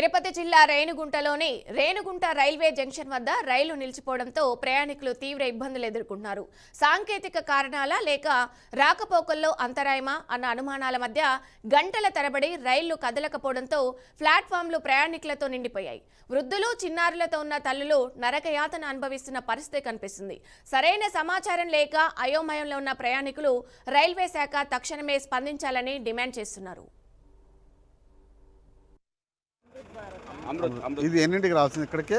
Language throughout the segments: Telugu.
తిరుపతి జిల్లా రేణిగుంటలోని రేణిగుంట రైల్వే జంక్షన్ వద్ద రైలు నిలిచిపోవడంతో ప్రయాణికులు తీవ్ర ఇబ్బందులు ఎదుర్కొంటున్నారు. సాంకేతిక కారణాల లేక రాకపోకల్లో అంతరాయమా అన్న అనుమానాల మధ్య గంటల తరబడి రైళ్లు కదలకపోవడంతో ప్లాట్ఫామ్లు ప్రయాణికులతో నిండిపోయాయి. వృద్ధులు, చిన్నారులతో ఉన్న తల్లులు నరకయాతన అనుభవిస్తున్న పరిస్థితి కనిపిస్తుంది. సరైన సమాచారం లేక అయోమయంలో ఉన్న ప్రయాణికులు రైల్వే శాఖ తక్షణమే స్పందించాలని డిమాండ్ చేస్తున్నారు. ఇది ఎన్నింటికి రావాల్సింది? ఇక్కడికి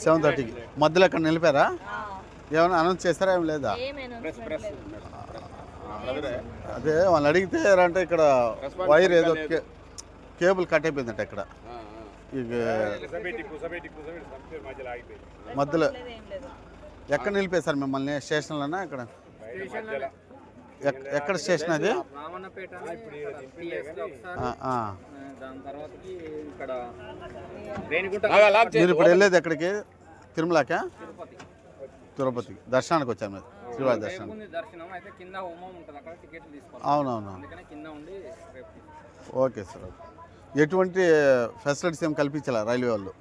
7:30కి. మధ్యలో ఎక్కడ నిలిపారా? ఏమైనా అనౌన్స్ చేస్తారా? ఏం లేదా? అదే వాళ్ళు అడిగితే అంటే ఇక్కడ వైర్ ఏదో కేబుల్ కట్ అయిపోయిందంట. ఇక్కడ మధ్యలో ఎక్కడ నిలిపేశారు మిమ్మల్ని? స్టేషన్లోనా? ఇక్కడ ఎక్కడ స్టేషన్ అది? మీరు ఇప్పుడు వెళ్ళేది ఎక్కడికి? తిరుమలకా? తిరుపతికి దర్శనానికి వచ్చాను. మీరు శ్రీవారి దర్శనం. అవునవును. Okay sir. ఎటువంటి ఫెసిలిటీస్ ఏం కల్పించాలా రైల్వే వాళ్ళు?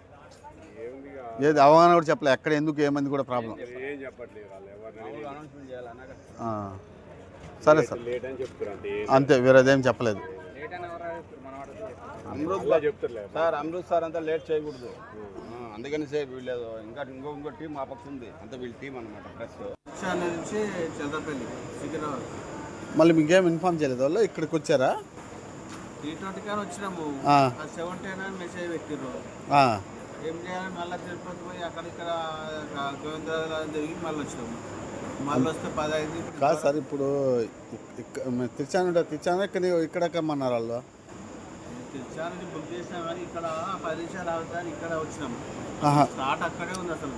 ఏది అవగాహన కూడా చెప్పలే. ఎక్కడ ఎందుకు ఏమంది కూడా ప్రాబ్లం. సరే సార్, అంతే, వేరేదేం చెప్పలేదు సార్. అమృత్ సార్ అంతా లేట్ చేయకూడదు, అందుకని సేపు వీళ్ళేదో ఇంకో టీం మా పక్క ఉంది, అంతా వీళ్ళ టీం అనమాట. ప్రెస్ నుంచి చంద్రపల్లి సికింద్రాబాద్. మళ్ళీ మీకేం ఇన్ఫార్మ్ చేయలేదు వాళ్ళు? ఇక్కడికి వచ్చారా? 3:20 వచ్చినాము. 7:10 మెసేజ్ పెట్టిర్రు. ఏం చేయాలి? మళ్ళీ తిరుపతి పోయి అక్కడిక్కడ గోవిందరాజు తిరిగి మళ్ళీ వచ్చినాము. మళ్ళీ వస్తే 10 అయింది. కాదు సార్, ఇప్పుడు తెచ్చాను ఇక్కడ కమ్మన్నారు వాళ్ళు. తెచ్చానని బుక్ చేసినా కానీ ఇక్కడ 10 నిమిషాలు అవుతాయని ఇక్కడ వచ్చినాము. స్టార్ట్ అక్కడే ఉంది అసలు.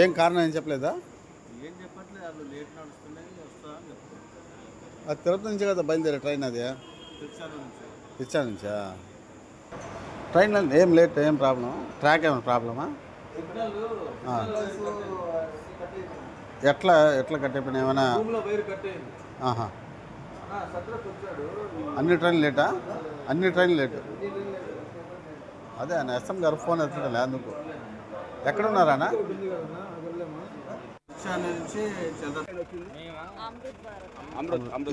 ఏం కారణం ఏం చెప్పలేదా? ఏం చెప్పట్లేదు, వాళ్ళు లేట్ నడుస్తున్నాయి, వస్తా అని చెప్తారు. అది తిరుపతి నుంచి కదా బయలుదేరే ట్రైన్? అది తెచ్చా నుంచా? ట్రైన్ ఏం లేట్? ఏం ప్రాబ్లం? ట్రాక్ ఏమైనా ప్రాబ్లమా? ఎట్లా కట్టేపోయినా ఏమైనా? అన్ని ట్రైన్లు లేటా? అన్ని ట్రైన్లు లేటు. అదే అన్న ఎస్ఎం గారు ఫోన్ ఎత్తలే అందుకు. ఎక్కడున్నారా?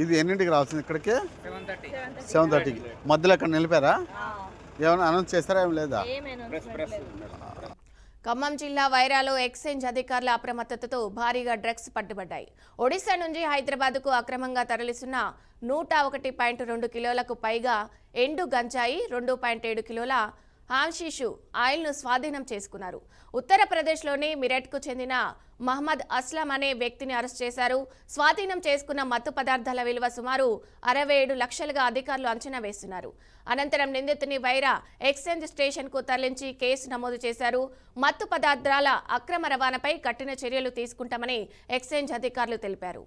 ఇది ఎన్నింటికి రావాల్సింది? ఇక్కడికి 7:30కి. మధ్యలో ఎక్కడ నిలిపారా? ఏమైనా అనౌన్స్ చేస్తారా? ఏం లేదా? ఖమ్మం జిల్లా వైరాలో ఎక్సైజ్ అధికారుల అప్రమత్తతతో భారీగా డ్రగ్స్ పట్టుబడ్డాయి. ఒడిశా నుంచి హైదరాబాద్కు అక్రమంగా తరలిస్తున్న 101.2 కిలోలకు పైగా ఎండు గంజాయి, 2.7 కిలోల హాషిషు ఆయిల్ను స్వాధీనం చేసుకున్నారు. ఉత్తరప్రదేశ్లోని మిరట్కు చెందిన మహమ్మద్ అస్లాం అనే వ్యక్తిని అరెస్ట్ చేశారు. స్వాధీనం చేసుకున్న మత్తు పదార్థాల విలువ సుమారు 67 లక్షలుగా అధికారులు అంచనా వేస్తున్నారు. అనంతరం నిందితుని వైరా ఎక్సైజ్ స్టేషన్కు తరలించి కేసు నమోదు చేశారు. మత్తు పదార్థాల అక్రమ రవాణాపై కఠిన చర్యలు తీసుకుంటామని ఎక్సైజ్ అధికారులు తెలిపారు.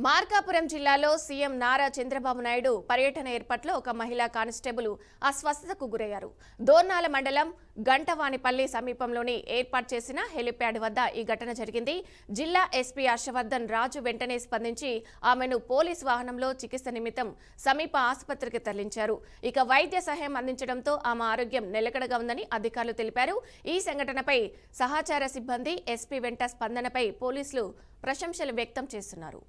మార్కాపురం జిల్లాలో సీఎం నారా చంద్రబాబు నాయుడు పర్యటన ఏర్పాట్లో ఒక మహిళా కానిస్టేబుల్ అస్వస్థతకు గురయ్యారు. దోర్నాల మండలం గంటవానిపల్లి సమీపంలోని ఏర్పాటు చేసిన హెలిప్యాడ్ వద్ద ఈ ఘటన జరిగింది. జిల్లా ఎస్పీ హర్షవర్ధన్ రాజు వెంటనే స్పందించి ఆమెను పోలీసు వాహనంలో చికిత్స నిమిత్తం సమీప ఆసుపత్రికి తరలించారు. ఇక వైద్య సహాయం అందించడంతో ఆమె ఆరోగ్యం నిలకడగా ఉందని అధికారులు తెలిపారు. ఈ సంఘటనపై సహచార సిబ్బంది, ఎస్పీ వెంట స్పందనపై పోలీసులు ప్రశంసలు వ్యక్తం చేస్తున్నారు.